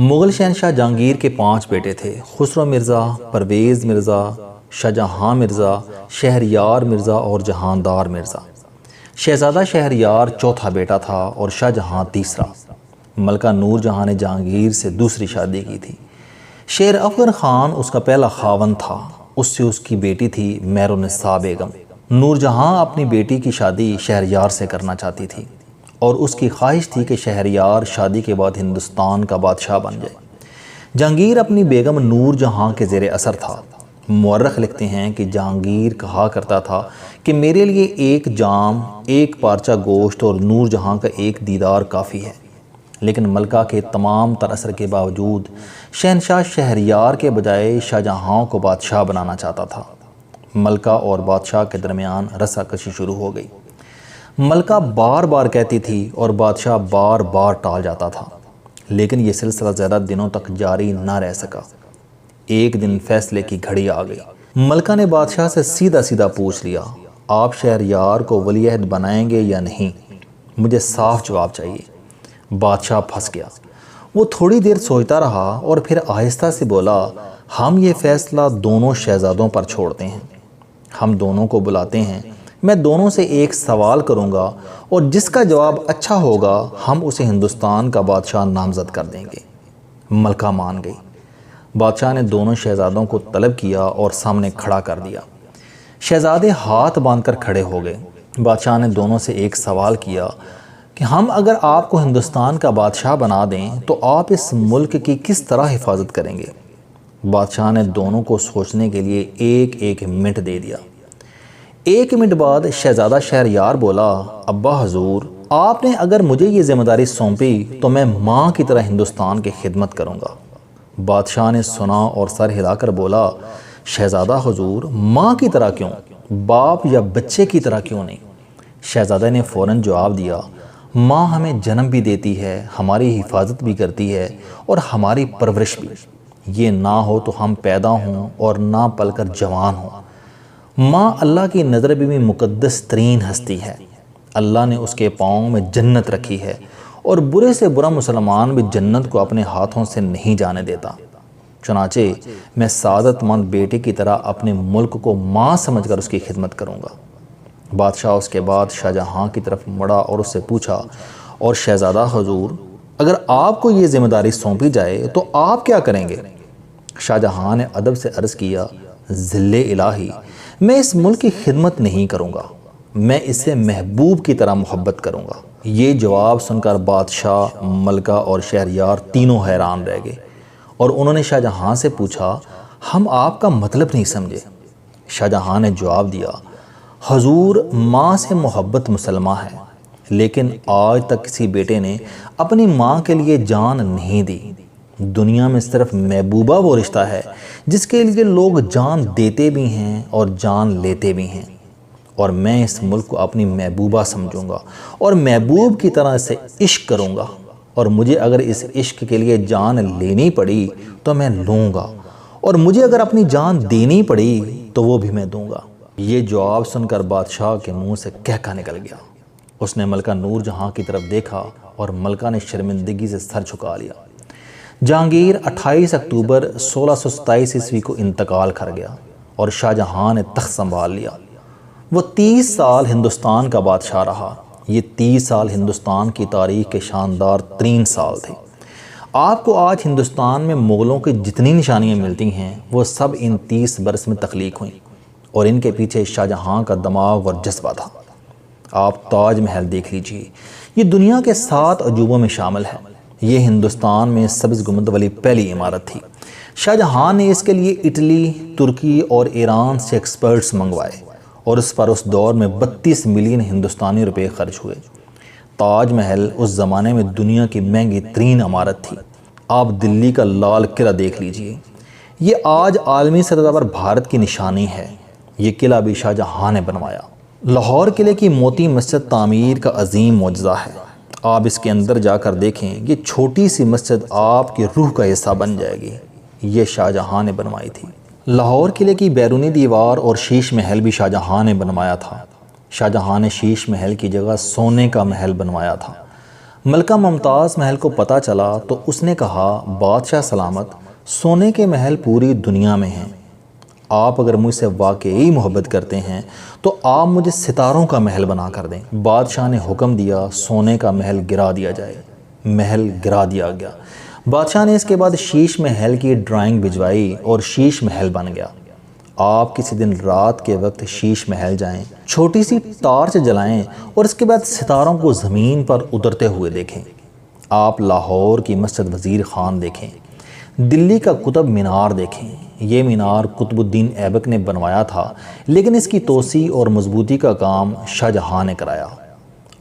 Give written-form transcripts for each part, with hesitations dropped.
مغل شہنشاہ جہانگیر کے 5 بیٹے تھے: خسرو مرزا، پرویز مرزا، شاہجہاں مرزا، شہریار مرزا اور جہاندار مرزا۔ شہزادہ شہریار چوتھا بیٹا تھا اور شاہجہاں تیسرا۔ ملکہ نور جہاں نے جہانگیر سے دوسری شادی کی تھی۔ شیر افغن خان اس کا پہلا خاوند تھا۔ اس سے اس کی بیٹی تھی مہرالنساء بیگم۔ نور جہاں اپنی بیٹی کی شادی شہریار سے کرنا چاہتی تھی اور اس کی خواہش تھی کہ شہریار شادی کے بعد ہندوستان کا بادشاہ بن جائے۔ جہانگیر اپنی بیگم نور جہاں کے زیر اثر تھا۔ مورخ لکھتے ہیں کہ جہانگیر کہا کرتا تھا کہ میرے لیے ایک جام، ایک پارچہ گوشت اور نور جہاں کا ایک دیدار کافی ہے۔ لیکن ملکہ کے تمام تر اثر کے باوجود شہنشاہ شہریار کے بجائے شاہجہاں کو بادشاہ بنانا چاہتا تھا۔ ملکہ اور بادشاہ کے درمیان رسا کشی شروع ہو گئی۔ ملکہ بار بار کہتی تھی اور بادشاہ بار بار ٹال جاتا تھا، لیکن یہ سلسلہ زیادہ دنوں تک جاری نہ رہ سکا۔ ایک دن فیصلے کی گھڑی آ گئی۔ ملکہ نے بادشاہ سے سیدھا سیدھا پوچھ لیا، آپ شہریار کو ولی عہد بنائیں گے یا نہیں؟ مجھے صاف جواب چاہیے۔ بادشاہ پھنس گیا۔ وہ تھوڑی دیر سوچتا رہا اور پھر آہستہ سے بولا، ہم یہ فیصلہ دونوں شہزادوں پر چھوڑتے ہیں۔ ہم دونوں کو بلاتے ہیں، میں دونوں سے ایک سوال کروں گا اور جس کا جواب اچھا ہوگا ہم اسے ہندوستان کا بادشاہ نامزد کر دیں گے۔ ملکہ مان گئی۔ بادشاہ نے دونوں شہزادوں کو طلب کیا اور سامنے کھڑا کر دیا۔ شہزادے ہاتھ باندھ کر کھڑے ہو گئے۔ بادشاہ نے دونوں سے ایک سوال کیا کہ ہم اگر آپ کو ہندوستان کا بادشاہ بنا دیں تو آپ اس ملک کی کس طرح حفاظت کریں گے؟ بادشاہ نے دونوں کو سوچنے کے لیے ایک منٹ دے دیا۔ 1 منٹ بعد شہزادہ شہریار بولا، ابا حضور، آپ نے اگر مجھے یہ ذمہ داری سونپی تو میں ماں کی طرح ہندوستان کی خدمت کروں گا۔ بادشاہ نے سنا اور سر ہلا کر بولا، شہزادہ حضور، ماں کی طرح کیوں؟ باپ یا بچے کی طرح کیوں نہیں؟ شہزادہ نے فوراً جواب دیا، ماں ہمیں جنم بھی دیتی ہے، ہماری حفاظت بھی کرتی ہے اور ہماری پرورش بھی۔ یہ نہ ہو تو ہم پیدا ہوں اور نہ پل کر جوان ہوں۔ ماں اللہ کی نظر میں مقدس ترین ہستی ہے۔ اللہ نے اس کے پاؤں میں جنت رکھی ہے اور برے سے برا مسلمان بھی جنت کو اپنے ہاتھوں سے نہیں جانے دیتا۔ چنانچہ میں سعادت مند بیٹے کی طرح اپنے ملک کو ماں سمجھ کر اس کی خدمت کروں گا۔ بادشاہ اس کے بعد شاہجہاں کی طرف مڑا اور اس سے پوچھا، اور شہزادہ حضور، اگر آپ کو یہ ذمہ داری سونپی جائے تو آپ کیا کریں گے؟ شاہجہاں نے ادب سے عرض کیا، ذل الہی، میں اس ملک کی خدمت نہیں کروں گا، میں اس سے محبوب کی طرح محبت کروں گا۔ یہ جواب سن کر بادشاہ، ملکہ اور شہریار تینوں حیران رہ گئے اور انہوں نے شاہجہاں سے پوچھا، ہم آپ کا مطلب نہیں سمجھے۔ شاہجہاں نے جواب دیا، حضور، ماں سے محبت مسلمہ ہے، لیکن آج تک کسی بیٹے نے اپنی ماں کے لیے جان نہیں دی۔ دنیا میں صرف محبوبہ وہ رشتہ ہے جس کے لیے لوگ جان دیتے بھی ہیں اور جان لیتے بھی ہیں، اور میں اس ملک کو اپنی محبوبہ سمجھوں گا اور محبوب کی طرح سے عشق کروں گا، اور مجھے اگر اس عشق کے لیے جان لینی پڑی تو میں لوں گا، اور مجھے اگر اپنی جان دینی پڑی تو وہ بھی میں دوں گا۔ یہ جواب سن کر بادشاہ کے منہ سے کہکا نکل گیا۔ اس نے ملکہ نور جہاں کی طرف دیکھا اور ملکہ نے شرمندگی سے سر جھکا لیا۔ جہانگیر 28 اکتوبر 1627 عیسوی کو انتقال کر گیا اور شاہجہاں نے تخت سنبھال لیا۔ وہ 30 سال ہندوستان کا بادشاہ رہا۔ یہ 30 سال ہندوستان کی تاریخ کے شاندار ترین سال تھے۔ آپ کو آج ہندوستان میں مغلوں کی جتنی نشانیاں ملتی ہیں وہ سب ان 30 برس میں تخلیق ہوئیں، اور ان کے پیچھے شاہجہاں کا دماغ اور جذبہ تھا۔ آپ تاج محل دیکھ لیجئے، یہ دنیا کے 7 عجوبوں میں شامل ہے۔ یہ ہندوستان میں سبز گنبد والی پہلی عمارت تھی۔ شاہجہاں نے اس کے لیے اٹلی، ترکی اور ایران سے ایکسپرٹس منگوائے اور اس پر اس دور میں 32 ملین ہندوستانی روپے خرچ ہوئے۔ تاج محل اس زمانے میں دنیا کی مہنگی ترین عمارت تھی۔ آپ دلی کا لال قلعہ دیکھ لیجئے، یہ آج عالمی سطح پر بھارت کی نشانی ہے۔ یہ قلعہ بھی شاہجہاں نے بنوایا۔ لاہور قلعے کی موتی مسجد تعمیر کا عظیم معجزہ ہے۔ آپ اس کے اندر جا کر دیکھیں، یہ چھوٹی سی مسجد آپ کی روح کا حصہ بن جائے گی۔ یہ شاہجہاں نے بنوائی تھی۔ لاہور قلعے کی بیرونی دیوار اور شیش محل بھی شاہجہاں نے بنوایا تھا۔ شاہجہاں نے شیش محل کی جگہ سونے کا محل بنوایا تھا۔ ملکہ ممتاز محل کو پتہ چلا تو اس نے کہا بادشاہ سلامت، سونے کے محل پوری دنیا میں ہیں، آپ اگر مجھ سے واقعی محبت کرتے ہیں تو آپ مجھے ستاروں کا محل بنا کر دیں۔ بادشاہ نے حکم دیا سونے کا محل گرا دیا جائے۔ محل گرا دیا گیا۔ بادشاہ نے اس کے بعد شیش محل کی ڈرائنگ بھجوائی اور شیش محل بن گیا۔ آپ کسی دن رات کے وقت شیش محل جائیں، چھوٹی سی ٹارچ جلائیں اور اس کے بعد ستاروں کو زمین پر اترتے ہوئے دیکھیں۔ آپ لاہور کی مسجد وزیر خان دیکھیں، دلی کا قطب مینار دیکھیں۔ یہ مینار قطب الدین ایبک نے بنوایا تھا، لیکن اس کی توسیع اور مضبوطی کا کام شاہ جہاں نے کرایا۔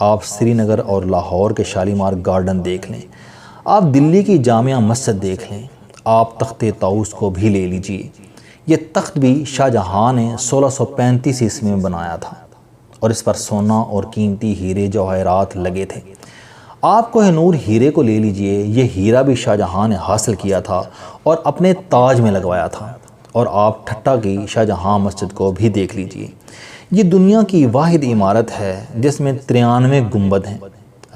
آپ سری نگر اور لاہور کے شالیمار گارڈن دیکھ لیں، آپ دلی کی جامعہ مسجد دیکھ لیں، آپ تخت طاؤس کو بھی لے لیجئے۔ یہ تخت بھی شاہ جہاں نے 1635 عیسوی میں بنایا تھا اور اس پر سونا اور قیمتی ہیرے جواہرات لگے تھے۔ آپ کوہ نور ہیرے کو لے لیجئے، یہ ہیرا بھی شاہ جہاں نے حاصل کیا تھا اور اپنے تاج میں لگوایا تھا۔ اور آپ ٹھٹا کی شاہ جہاں مسجد کو بھی دیکھ لیجئے، یہ دنیا کی واحد عمارت ہے جس میں 93 گنبد ہیں۔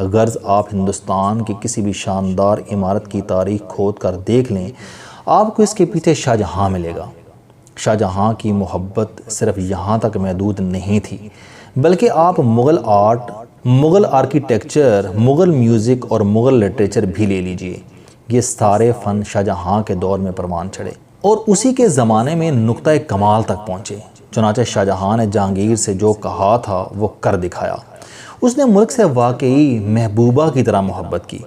غرض آپ ہندوستان کی کسی بھی شاندار عمارت کی تاریخ کھود کر دیکھ لیں، آپ کو اس کے پیچھے شاہ جہاں ملے گا۔ شاہ جہاں کی محبت صرف یہاں تک محدود نہیں تھی، بلکہ آپ Mughal art, Mughal architecture, Mughal music اور مغل لٹریچر بھی لے لیجئے۔ یہ سارے فن شاہ جہاں کے دور میں پروان چڑھے اور اسی کے زمانے میں نقطہ کمال تک پہنچے۔ چنانچہ شاہ جہاں نے جہانگیر سے جو کہا تھا وہ کر دکھایا۔ اس نے ملک سے واقعی محبوبہ کی طرح محبت کی۔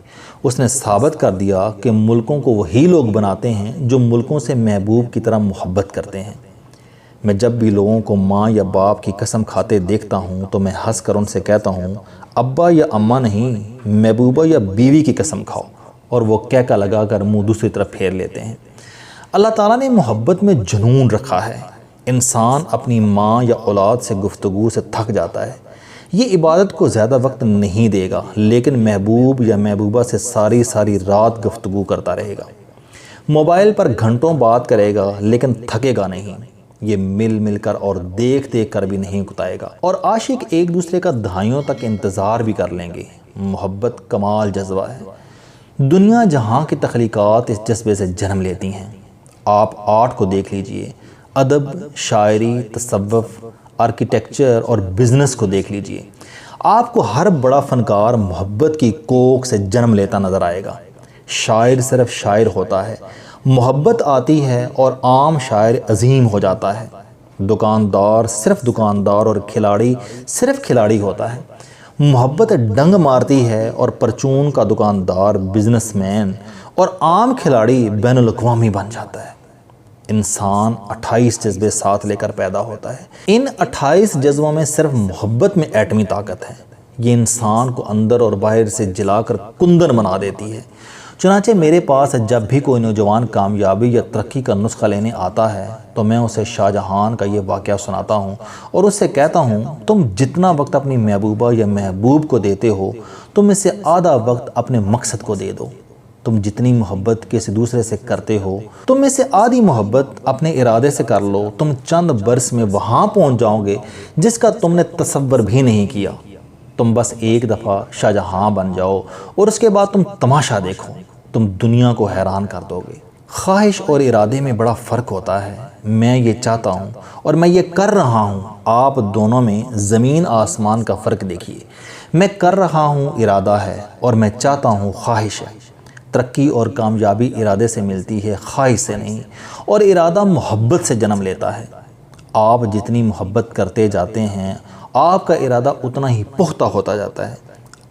اس نے ثابت کر دیا کہ ملکوں کو وہی لوگ بناتے ہیں جو ملکوں سے محبوب کی طرح محبت کرتے ہیں۔ میں جب بھی لوگوں کو ماں یا باپ کی قسم کھاتے دیکھتا ہوں تو میں ہنس کر ان سے کہتا ہوں ابا یا اماں نہیں، محبوبہ یا بیوی کی قسم کھاؤ، اور وہ کہکا لگا کر منہ دوسری طرف پھیر لیتے ہیں۔ اللہ تعالیٰ نے محبت میں جنون رکھا ہے۔ انسان اپنی ماں یا اولاد سے گفتگو سے تھک جاتا ہے، یہ عبادت کو زیادہ وقت نہیں دے گا، لیکن محبوب یا محبوبہ سے ساری رات گفتگو کرتا رہے گا۔ موبائل پر گھنٹوں بات کرے گا لیکن تھکے گا نہیں، یہ مل کر اور دیکھ کر بھی نہیں اکتائے گا، اور عاشق ایک دوسرے کا دہائیوں تک انتظار بھی کر لیں گے۔ محبت کمال جذبہ ہے۔ دنیا جہاں کی تخلیقات اس جذبے سے جنم لیتی ہیں۔ آپ آرٹ کو دیکھ لیجئے، ادب، شاعری، تصوف، آرکیٹیکچر اور بزنس کو دیکھ لیجئے۔ آپ کو ہر بڑا فنکار محبت کی کوکھ سے جنم لیتا نظر آئے گا۔ شاعر صرف شاعر ہوتا ہے، محبت آتی ہے اور عام شاعر عظیم ہو جاتا ہے۔ دکاندار صرف دکاندار اور کھلاڑی صرف کھلاڑی ہوتا ہے۔ محبت ڈنگ مارتی ہے اور پرچون کا دکاندار بزنس مین اور عام کھلاڑی بین الاقوامی بن جاتا ہے۔ انسان 28 جذبے ساتھ لے کر پیدا ہوتا ہے۔ ان 28 جذبوں میں صرف محبت میں ایٹمی طاقت ہے۔ یہ انسان کو اندر اور باہر سے جلا کر کندن بنا دیتی ہے۔ چنانچہ میرے پاس جب بھی کوئی نوجوان کامیابی یا ترقی کا نسخہ لینے آتا ہے تو میں اسے شاہ جہان کا یہ واقعہ سناتا ہوں اور اس سے کہتا ہوں تم جتنا وقت اپنی محبوبہ یا محبوب کو دیتے ہو تم اس سے آدھا وقت اپنے مقصد کو دے دو۔ تم جتنی محبت کسی دوسرے سے کرتے ہو تم میں سے آدھی محبت اپنے ارادے سے کر لو، تم چند برس میں وہاں پہنچ جاؤ گے جس کا تم نے تصور بھی نہیں کیا۔ تم بس ایک دفعہ شاہ جہاں بن جاؤ اور اس کے بعد تم تماشا دیکھو، تم دنیا کو حیران کر دو گے۔ خواہش اور ارادے میں بڑا فرق ہوتا ہے۔ میں یہ چاہتا ہوں اور میں یہ کر رہا ہوں، آپ دونوں میں زمین آسمان کا فرق دیکھیے۔ میں کر رہا ہوں ارادہ ہے اور میں چاہتا ہوں خواہش ہے۔ ترقی اور کامیابی ارادے سے ملتی ہے، خواہش سے نہیں، اور ارادہ محبت سے جنم لیتا ہے۔ آپ جتنی محبت کرتے جاتے ہیں آپ کا ارادہ اتنا ہی پختہ ہوتا جاتا ہے۔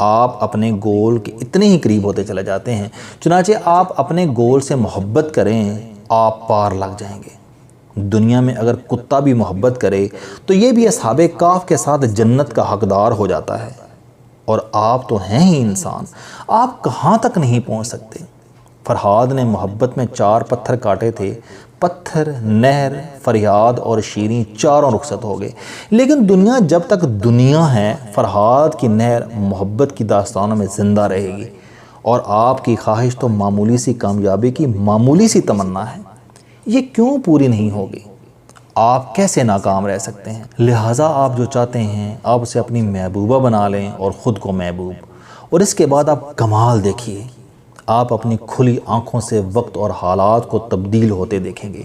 آپ اپنے گول کے اتنے ہی قریب ہوتے چلے جاتے ہیں۔ چنانچہ آپ اپنے گول سے محبت کریں آپ پار لگ جائیں گے۔ دنیا میں اگر کتا بھی محبت کرے تو یہ بھی اصحاب کہف کے ساتھ جنت کا حقدار ہو جاتا ہے، اور آپ تو ہیں ہی انسان، آپ کہاں تک نہیں پہنچ سکتے۔ فرہاد نے محبت میں 4 پتھر کاٹے تھے، پتھر، نہر، فریاد اور شیریں چاروں رخصت ہو گئے، لیکن دنیا جب تک دنیا ہے فرہاد کی نہر محبت کی داستانوں میں زندہ رہے گی، اور آپ کی خواہش تو معمولی سی کامیابی کی معمولی سی تمنا ہے، یہ کیوں پوری نہیں ہوگی؟ آپ کیسے ناکام رہ سکتے ہیں؟ لہٰذا آپ جو چاہتے ہیں آپ اسے اپنی محبوبہ بنا لیں اور خود کو محبوب، اور اس کے بعد آپ کمال دیکھیے، آپ اپنی کھلی آنکھوں سے وقت اور حالات کو تبدیل ہوتے دیکھیں گے۔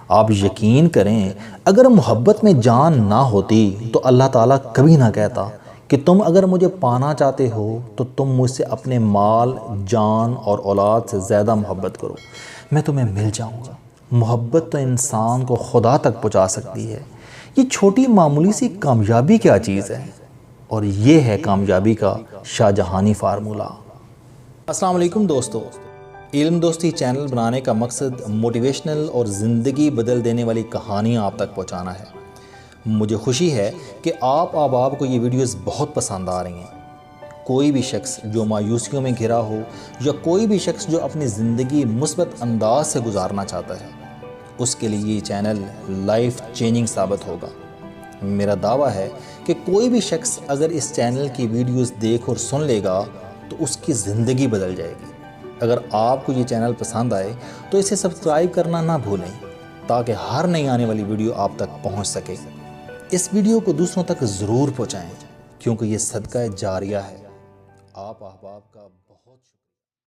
آپ یقین کریں، اگر محبت میں جان نہ ہوتی تو اللہ تعالیٰ کبھی نہ کہتا کہ تم اگر مجھے پانا چاہتے ہو تو تم مجھ سے اپنے مال، جان اور اولاد سے زیادہ محبت کرو، میں تمہیں مل جاؤں گا۔ محبت تو انسان کو خدا تک پہنچا سکتی ہے۔ یہ چھوٹی معمولی سی کامیابی کیا چیز ہے، اور یہ ہے کامیابی کا شاہ جہانی فارمولہ۔ السلام علیکم دوستو، علم دوستی چینل بنانے کا مقصد موٹیویشنل اور زندگی بدل دینے والی کہانیاں آپ تک پہنچانا ہے۔ مجھے خوشی ہے کہ آپ احباب کو یہ ویڈیوز بہت پسند آ رہی ہیں۔ کوئی بھی شخص جو مایوسیوں میں گھرا ہو یا کوئی بھی شخص جو اپنی زندگی مثبت انداز سے گزارنا چاہتا ہے، اس کے لیے یہ چینل لائف چینجنگ ثابت ہوگا۔ میرا دعویٰ ہے کہ کوئی بھی شخص اگر اس چینل کی ویڈیوز دیکھ اور سن لے گا تو اس کی زندگی بدل جائے گی۔ اگر آپ کو یہ چینل پسند آئے تو اسے سبسکرائب کرنا نہ بھولیں تاکہ ہر نئی آنے والی ویڈیو آپ تک پہنچ سکے۔ اس ویڈیو کو دوسروں تک ضرور پہنچائیں کیونکہ یہ صدقہ جاریہ ہے۔ آپ احباب کا